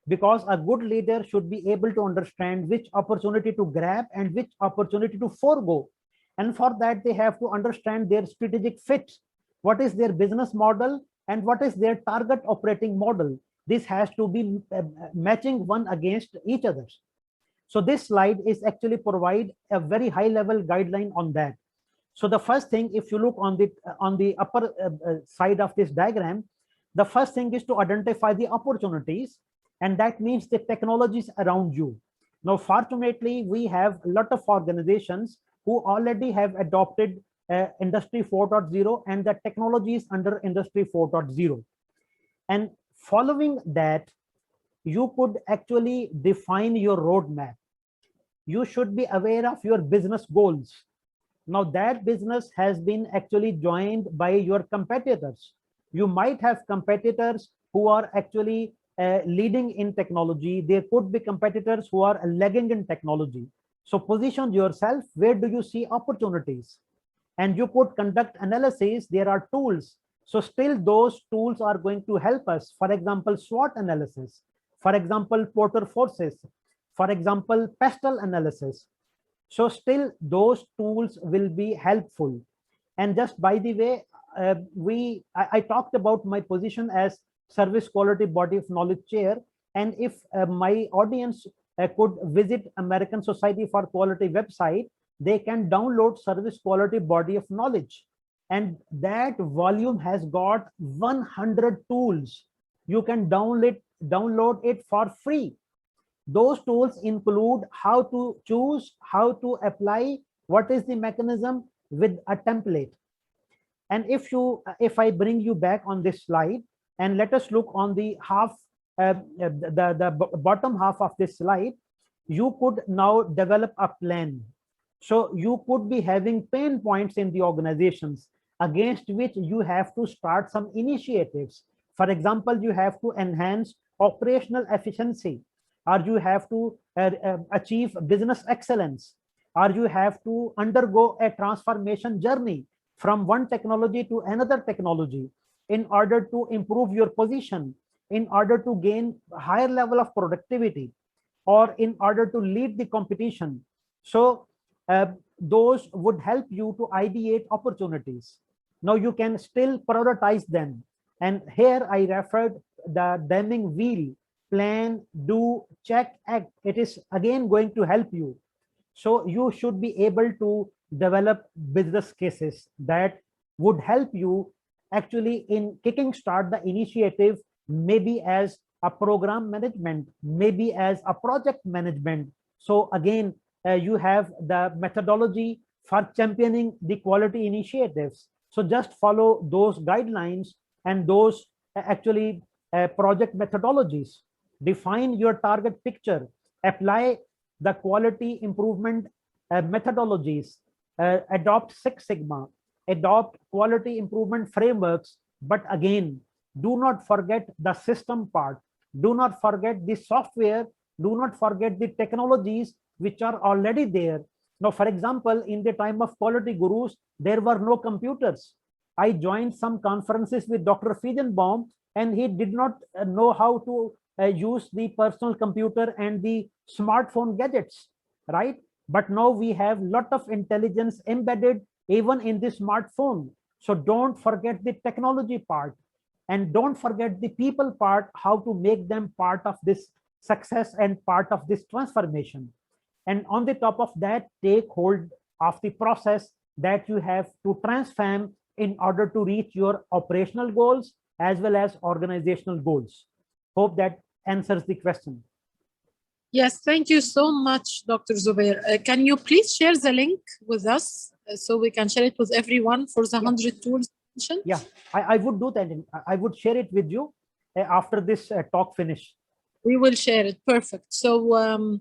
because a good leader should be able to understand which opportunity to grab and which opportunity to forego. And for that, they have to understand their strategic fit. What is their business model and what is their target operating model? This has to be matching one against each other. So this slide is actually provide a very high level guideline on that. So the first thing, if you look on the upper side of this diagram, the first thing is to identify the opportunities, and that means the technologies around you. Now, fortunately, we have a lot of organizations who already have adopted Industry 4.0 and the technologies under Industry 4.0. And following that, you could actually define your roadmap. You should be aware of your business goals. Now that business has been actually joined by your competitors. You might have competitors who are actually leading in technology. There could be competitors who are lagging in technology. So position yourself, where do you see opportunities? And you could conduct analysis. There are tools. So still those tools are going to help us. For example, SWOT analysis. For example, Porter forces. For example, pestle analysis. So still those tools will be helpful. And just by the way, I talked about my position as Service Quality Body of Knowledge Chair. And if my audience could visit American Society for Quality website, they can download Service Quality Body of Knowledge. And that volume has got 100 tools. You can download it for free. Those tools include how to choose, how to apply, what is the mechanism with a template. And if I bring you back on this slide, and let us look on the the bottom half of this slide, you could now develop a plan. So you could be having pain points in the organizations against which you have to start some initiatives. For example, you have to enhance operational efficiency, or you have to achieve business excellence, or you have to undergo a transformation journey from one technology to another technology in order to improve your position, in order to gain a higher level of productivity, or in order to lead the competition. So those would help you to ideate opportunities. Now you can still prioritize them. And here I referred the Deming wheel: plan, do, check, act. It is again going to help you. So you should be able to develop business cases that would help you actually in kicking start the initiative, maybe as a program management, maybe as a project management. So again, you have the methodology for championing the quality initiatives. So just follow those guidelines and those actually project methodologies. Define your target picture, apply the quality improvement methodologies, adopt Six Sigma, adopt quality improvement frameworks. But again, do not forget the system part. Do not forget the software. Do not forget the technologies which are already there. Now, for example, in the time of Quality Gurus, there were no computers. I joined some conferences with Dr. Feigenbaum, and he did not know how to use the personal computer and the smartphone gadgets, right? But now we have a lot of intelligence embedded even in the smartphone. So don't forget the technology part, and don't forget the people part, how to make them part of this success and part of this transformation. And on the top of that, take hold of the process that you have to transform in order to reach your operational goals as well as organizational goals. Hope that answers the question. Yes, thank you so much, Dr. Zubair. Can you please share the link with us so we can share it with everyone for the 100 tools mentioned? Yeah, I would do that. I would share it with you after this talk finish. We will share it. Perfect. So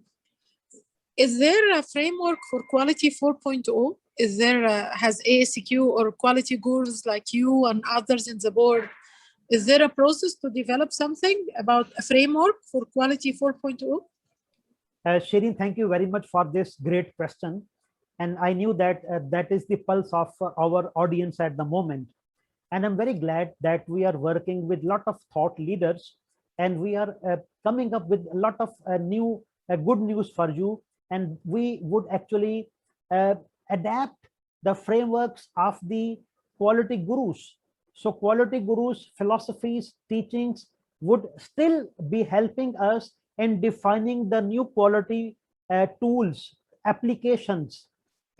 Is there a framework for quality 4.0? Is there has ASQ or quality gurus like you and others in the board? Is there a process to develop something about a framework for quality 4.0? Shireen, thank you very much for this great question. And I knew that that is the pulse of our audience at the moment. And I'm very glad that we are working with a lot of thought leaders, and we are coming up with a lot of new good news for you. And we would actually uh, adapt the frameworks of the quality gurus. So quality gurus, philosophies, teachings would still be helping us in defining the new quality tools, applications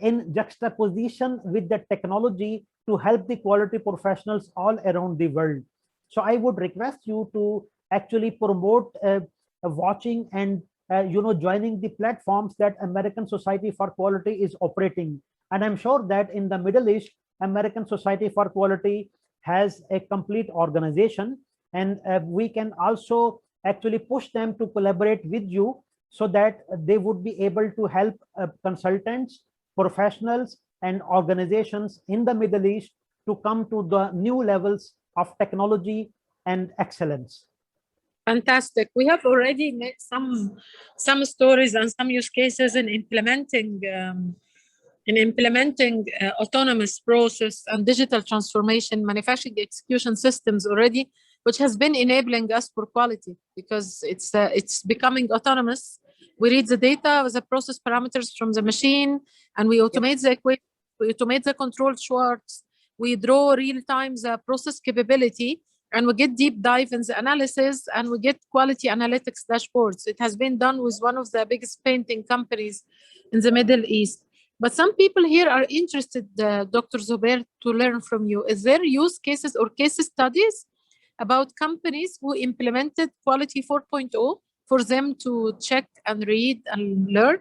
in juxtaposition with the technology to help the quality professionals all around the world. So I would request you to actually promote watching and joining the platforms that American Society for Quality is operating. And I'm sure that in the Middle East, American Society for Quality has a complete organization, and we can also actually push them to collaborate with you so that they would be able to help consultants, professionals, and organizations in the Middle East to come to the new levels of technology and excellence. Fantastic. We have already made some stories and some use cases in implementing autonomous process and digital transformation manufacturing execution systems already, which has been enabling us for quality because it's becoming autonomous. We read the data with the process parameters from the machine, and we automate the equation, we automate the control charts, we draw real-time the process capability, and we get deep dive in the analysis, and we get quality analytics dashboards. It has been done with one of the biggest painting companies in the Middle East. But some people here are interested, Dr. Zubair, to learn from you. Is there use cases or case studies about companies who implemented Quality 4.0 for them to check and read and learn?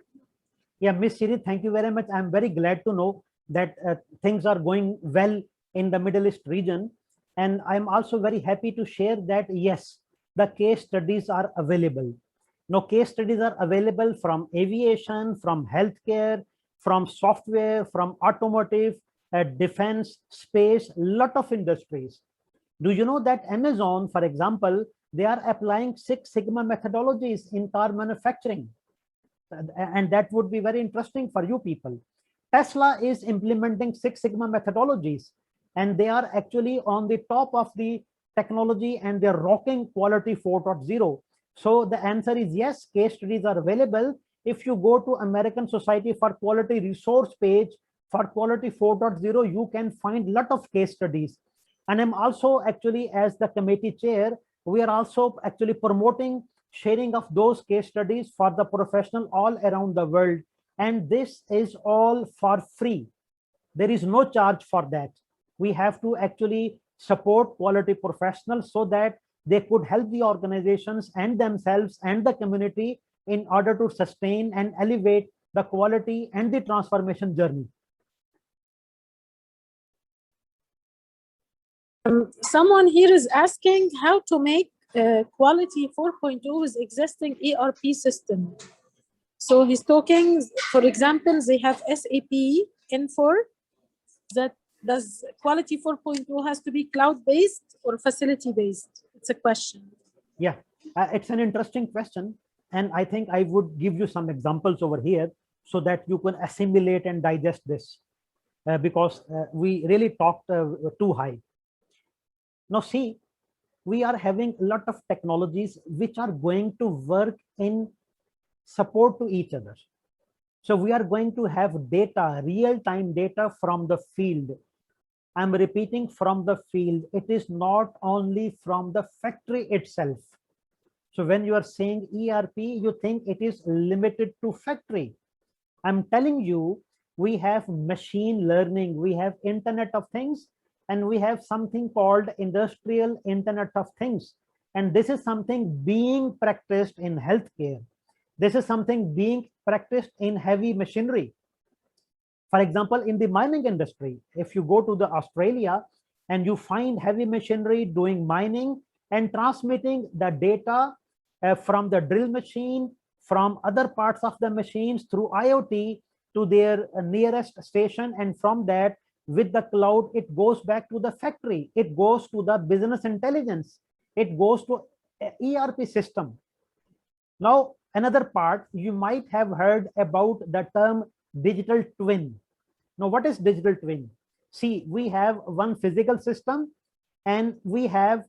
Yeah, Miss Siri, thank you very much. I'm very glad to know that things are going well in the Middle East region. And I'm also very happy to share that, yes, the case studies are available. Now, case studies are available from aviation, from healthcare, from software, from automotive, defense, space, lot of industries. Do you know that Amazon, for example, they are applying Six Sigma methodologies in car manufacturing? And that would be very interesting for you people. Tesla is implementing Six Sigma methodologies, and they are actually on the top of the technology, and they're rocking quality 4.0. So the answer is yes, case studies are available. If you go to American Society for Quality resource page for quality 4.0, you can find a lot of case studies. And I'm also actually, as the committee chair, we are also actually promoting sharing of those case studies for the professional all around the world. And this is all for free. There is no charge for that. We have to actually support quality professionals so that they could help the organizations and themselves and the community in order to sustain and elevate the quality and the transformation journey. Someone here is asking how to make quality 4.0 with existing ERP system. So he's talking, for example, they have SAP Infor. That does quality 4.0 has to be cloud-based or facility-based? It's a question. Yeah, it's an interesting question. And I think I would give you some examples over here so that you can assimilate and digest this because we really talked too high. Now see, we are having a lot of technologies which are going to work in support to each other. So we are going to have data, real-time data from the field. I'm repeating, from the field. It is not only from the factory itself. So when you are saying ERP, you think it is limited to factory. I'm telling you, we have machine learning, we have Internet of Things, and we have something called industrial Internet of Things. And this is something being practiced in healthcare. This is something being practiced in heavy machinery. For example, in the mining industry, if you go to the Australia and you find heavy machinery doing mining and transmitting the data from the drill machine, from other parts of the machines through IoT to their nearest station, and from that, with the cloud, it goes back to the factory, it goes to the business intelligence, it goes to ERP system. Now, another part, you might have heard about the term digital twin. Now, what is digital twin? See, we have one physical system and we have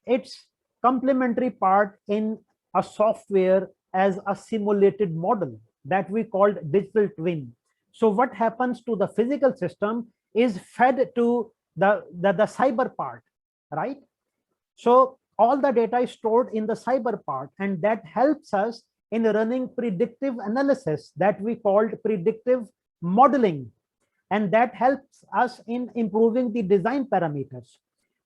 its complementary part in a software as a simulated model that we called digital twin. So what happens to the physical system is fed to the cyber part, right? So all the data is stored in the cyber part, and that helps us in running predictive analysis that we called predictive modeling, and that helps us in improving the design parameters.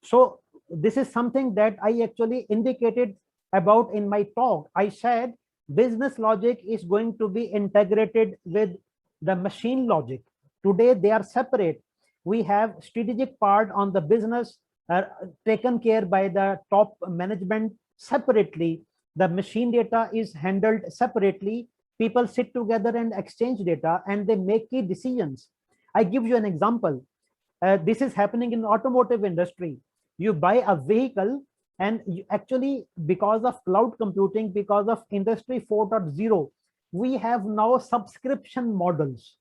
So this is something that I actually indicated about in my talk. I said business logic is going to be integrated with the machine logic. Today they are separate. We have strategic part on the business taken care by the top management separately. The machine data is handled separately. People sit together and exchange data and they make key decisions. I give you an example. This is happening in the automotive industry. You buy a vehicle and you actually, because of cloud computing, because of industry 4.0, we have now subscription models.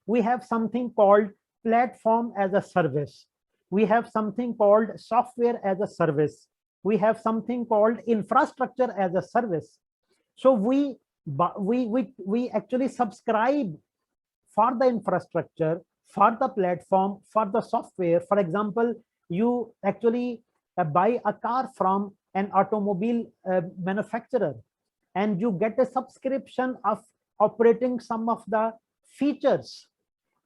We have something called platform as a service. We have something called software as a service. We have something called infrastructure as a service. So we actually subscribe for the infrastructure, for the platform, for the software. For example, you actually buy a car from an automobile manufacturer, and you get a subscription of operating some of the features.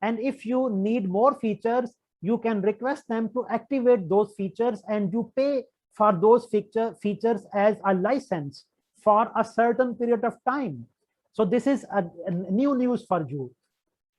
And if you need more features, you can request them to activate those features, and you pay for those features as a license for a certain period of time. So this is a new news for you.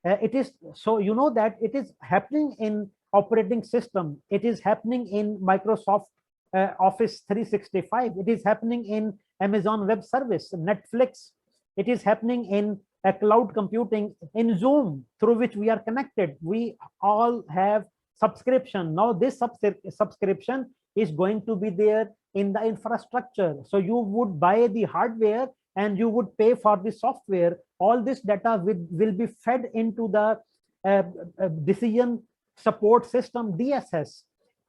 It is, so you know that it is happening in operating system. It is happening in Microsoft Office 365. It is happening in Amazon Web Service, Netflix. It is happening in cloud computing, in Zoom, through which we are connected. We all have subscription. Now this subscription is going to be there in the infrastructure. So you would buy the hardware and you would pay for the software. All this data will be fed into the decision support system, DSS,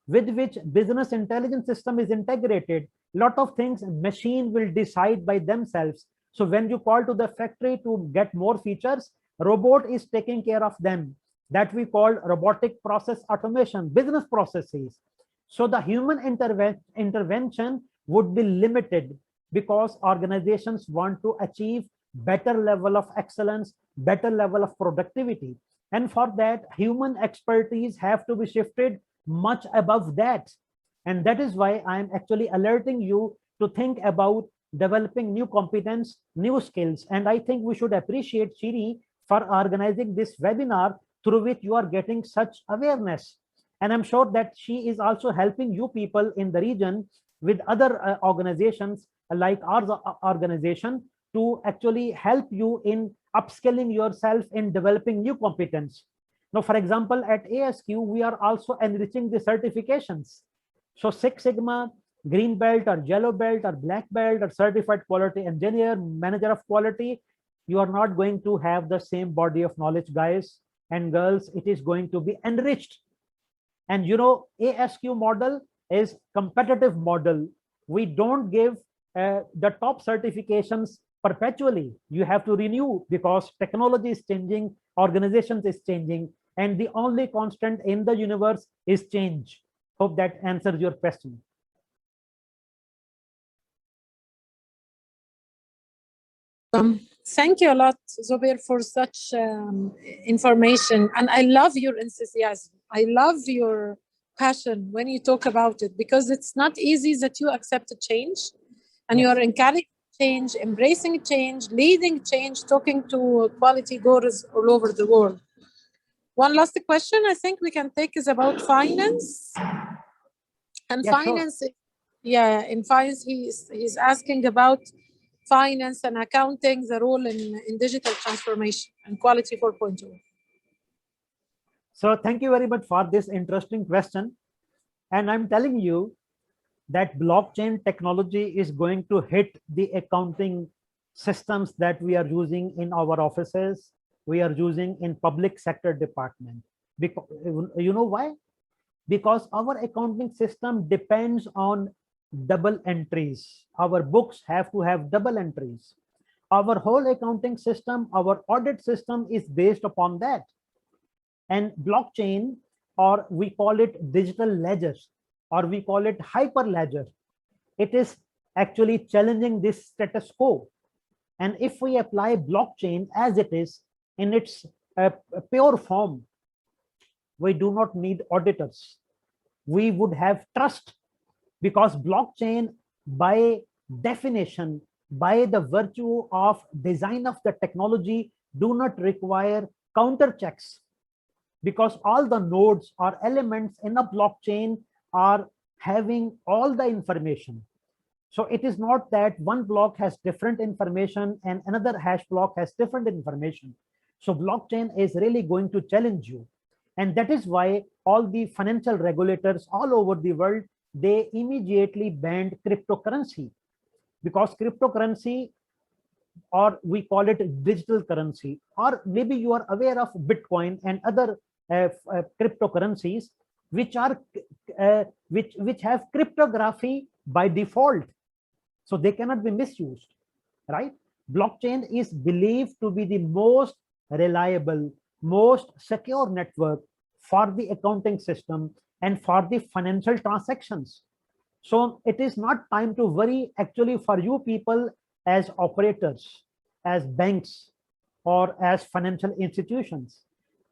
with which business intelligence system is integrated. Lot of things machine will decide by themselves. So when you call to the factory to get more features, robot is taking care of them. That we call robotic process automation, business processes. So the human intervention would be limited, because organizations want to achieve better level of excellence, better level of productivity. And for that, human expertise have to be shifted much above that. And that is why I'm actually alerting you to think about developing new competence, new skills. And I think we should appreciate Shiri for organizing this webinar through which you are getting such awareness. And I'm sure that she is also helping you people in the region with other organizations like our organization to actually help you in upskilling yourself in developing new competence. Now, for example, at ASQ, we are also enriching the certifications. So Six Sigma, Green Belt or Yellow Belt or Black Belt or Certified Quality Engineer, Manager of Quality, you are not going to have the same body of knowledge, guys and girls. It is going to be enriched. And you know, ASQ model is competitive model. We don't give the top certifications perpetually. You have to renew because technology is changing, organizations is changing, and the only constant in the universe is change. Hope that answers your question. Thank you a lot, Zubair, for such information. And I love your enthusiasm. I love your passion when you talk about it, because it's not easy that you accept a change and you are encouraging change, embracing change, leading change, talking to quality gurus all over the world. One last question I think we can take is about finance. And Yeah, finance, sure. Yeah, in finance, he's asking about finance and accounting, the role in digital transformation and quality 4.0. So thank you very much for this interesting question. And I'm telling you that blockchain technology is going to hit the accounting systems that we are using in our offices, we are using in public sector department. Because you know why? Because our accounting system depends on double entries. Our books have to have double entries. Our whole accounting system, our audit system is based upon that. And blockchain, or we call it digital ledgers, or we call it hyper ledger, it is actually challenging this status quo. And if we apply blockchain as it is in its pure form, we do not need auditors. We would have trust, because blockchain, by definition, by the virtue of design of the technology, do not require counter checks, because all the nodes or elements in a blockchain are having all the information. So it is not that one block has different information and another hash block has different information. So blockchain is really going to challenge you. And that is why all the financial regulators all over the world, they immediately banned cryptocurrency, because cryptocurrency, or we call it digital currency, or maybe you are aware of Bitcoin and other cryptocurrencies, which are which have cryptography by default, so they cannot be misused, right? Blockchain is believed to be the most reliable, most secure network for the accounting system and for the financial transactions. So it is not time to worry actually for you people as operators, as banks, or as financial institutions.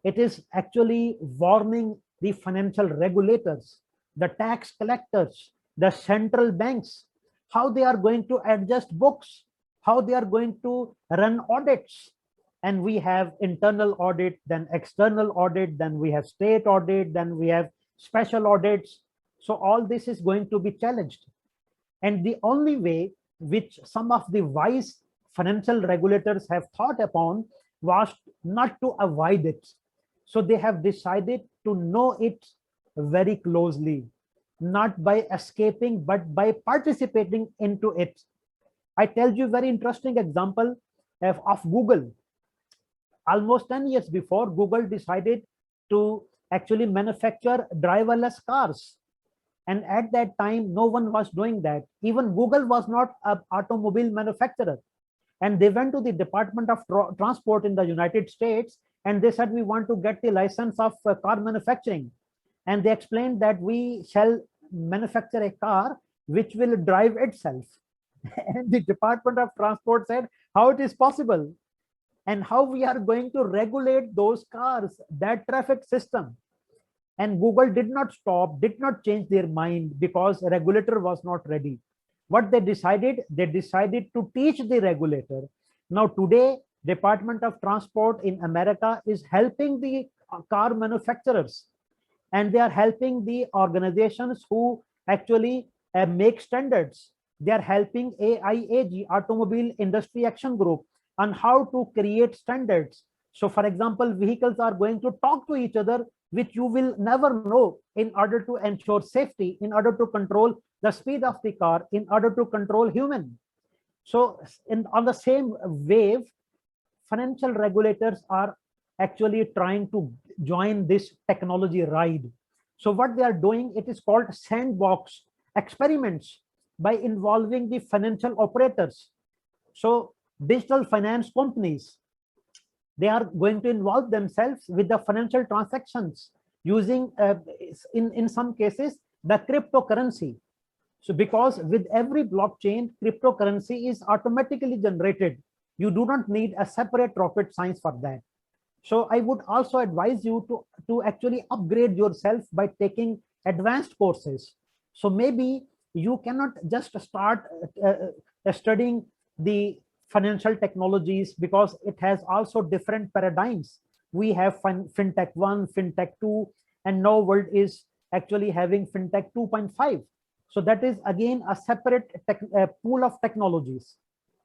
It is actually warning the financial regulators, the tax collectors, the central banks, how they are going to adjust books, how they are going to run audits. And we have internal audit, then external audit, then we have state audit, then we have special audits. So all this is going to be challenged. And the only way which some of the wise financial regulators have thought upon was not to avoid it. So they have decided to know it very closely, not by escaping, but by participating into it. I tell you a very interesting example of Google. Almost 10 years before, Google decided to actually manufacture driverless cars. And at that time, no one was doing that. Even Google was not an automobile manufacturer. And they went to the Department of Transport in the United States, and they said, we want to get the license of car manufacturing. And they explained that we shall manufacture a car which will drive itself. And the Department of Transport said, how it is possible? And how we are going to regulate those cars, that traffic system? And Google did not stop, did not change their mind, because a regulator was not ready. What they decided to teach the regulator. Now today, Department of Transport in America is helping the car manufacturers, and they are helping the organizations who actually make standards. They are helping AIAG, Automobile Industry Action Group, on how to create standards. So for example, vehicles are going to talk to each other, which you will never know, in order to ensure safety, in order to control the speed of the car, in order to control human. So on the same wave, financial regulators are actually trying to join this technology ride. So what they are doing, it is called sandbox experiments, by involving the financial operators. So digital finance companies, they are going to involve themselves with the financial transactions using, in some cases, the cryptocurrency. So because with every blockchain, cryptocurrency is automatically generated. You do not need a separate rocket science for that. So I would also advise you to actually upgrade yourself by taking advanced courses. So maybe you cannot just start studying the financial technologies, because it has also different paradigms. We have fintech 1, fintech 2, and now world is actually having fintech 2.5. So that is again a separate pool of technologies.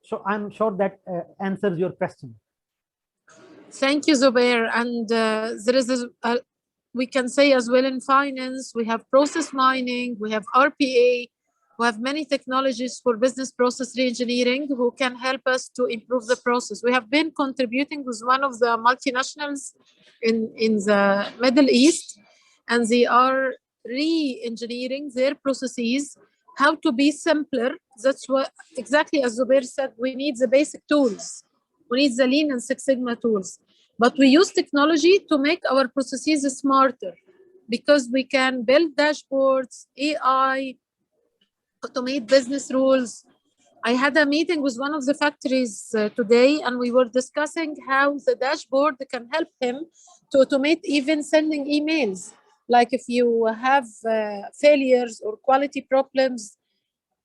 So I'm sure that answers your question. Thank you, Zubair. And there is we can say as well in finance, we have process mining, we have RPA, we have many technologies for business process reengineering who can help us to improve the process. We have been contributing with one of the multinationals in the Middle East, and they are re-engineering their processes, how to be simpler. That's what exactly as Zubair said, we need the basic tools. We need the Lean and Six Sigma tools. But we use technology to make our processes smarter because we can build dashboards, AI, automate business rules. I had a meeting with one of the factories today, and we were discussing how the dashboard can help him to automate even sending emails. Like if you have failures or quality problems,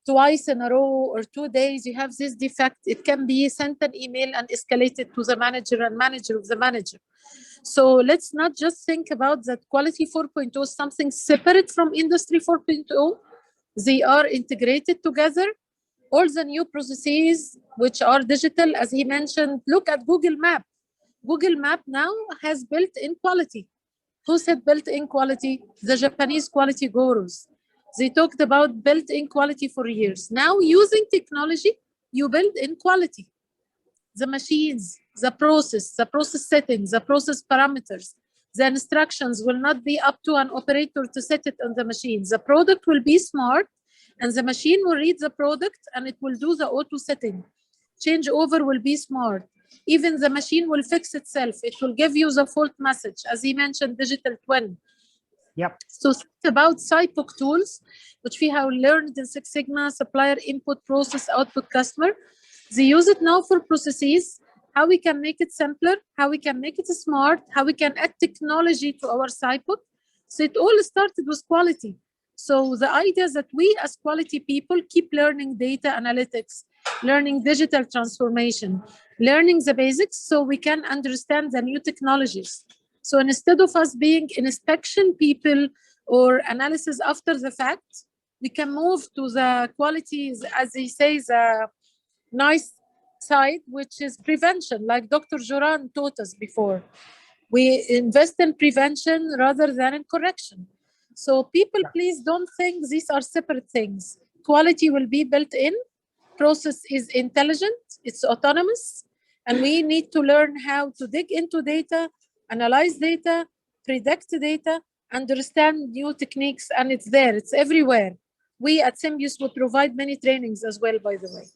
twice in a row or 2 days, you have this defect, it can be sent an email and escalated to the manager and manager of the manager. So let's not just think about that quality 4.0 is something separate from industry 4.0. They are integrated together. All the new processes, which are digital, as he mentioned, look at Google Map. Google Map now has built-in quality. Who said built-in quality? The Japanese quality gurus. They talked about built-in quality for years. Now, using technology, you build in quality. The machines, the process settings, the process parameters, the instructions will not be up to an operator to set it on the machine. The product will be smart, and the machine will read the product, and it will do the auto setting. Changeover will be smart. Even the machine will fix itself. It will give you the fault message. As he mentioned, digital twin. Yep. So think about SIPOC tools, which we have learned in Six Sigma, supplier input, process, output, customer. They use it now for processes, how we can make it simpler, how we can make it smart, how we can add technology to our SIPOC. So it all started with quality. So the idea is that we as quality people keep learning data analytics, learning digital transformation, learning the basics so we can understand the new technologies. So instead of us being inspection people or analysis after the fact, we can move to the qualities, as they say, the nice side, which is prevention, like Dr. Joran taught us before. We invest in prevention rather than in correction. So people, please don't think these are separate things. Quality will be built in. Process is intelligent, it's autonomous, and we need to learn how to dig into data, analyze data, predict data, understand new techniques, and it's there, it's everywhere. We at Symbios will provide many trainings as well, by the way.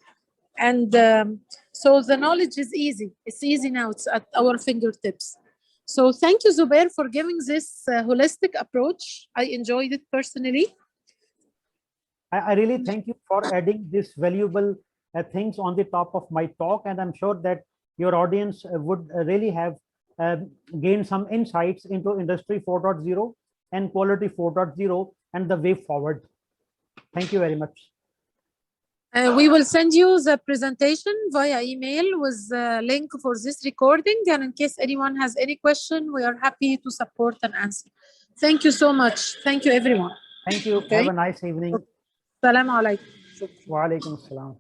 And so the knowledge is easy. It's easy now, it's at our fingertips. So thank you, Zubair, for giving this holistic approach. I enjoyed it personally. I really thank you for adding this valuable things on the top of my talk, and I'm sure that your audience would really have gained some insights into Industry 4.0 and Quality 4.0 and the way forward. Thank you very much. We will send you the presentation via email with the link for this recording, and in case anyone has any question, we are happy to support and answer. Thank you so much. Thank you, everyone. Thank you. Okay. Have a nice evening. Assalamu alaikum. Wa alaikum assalam.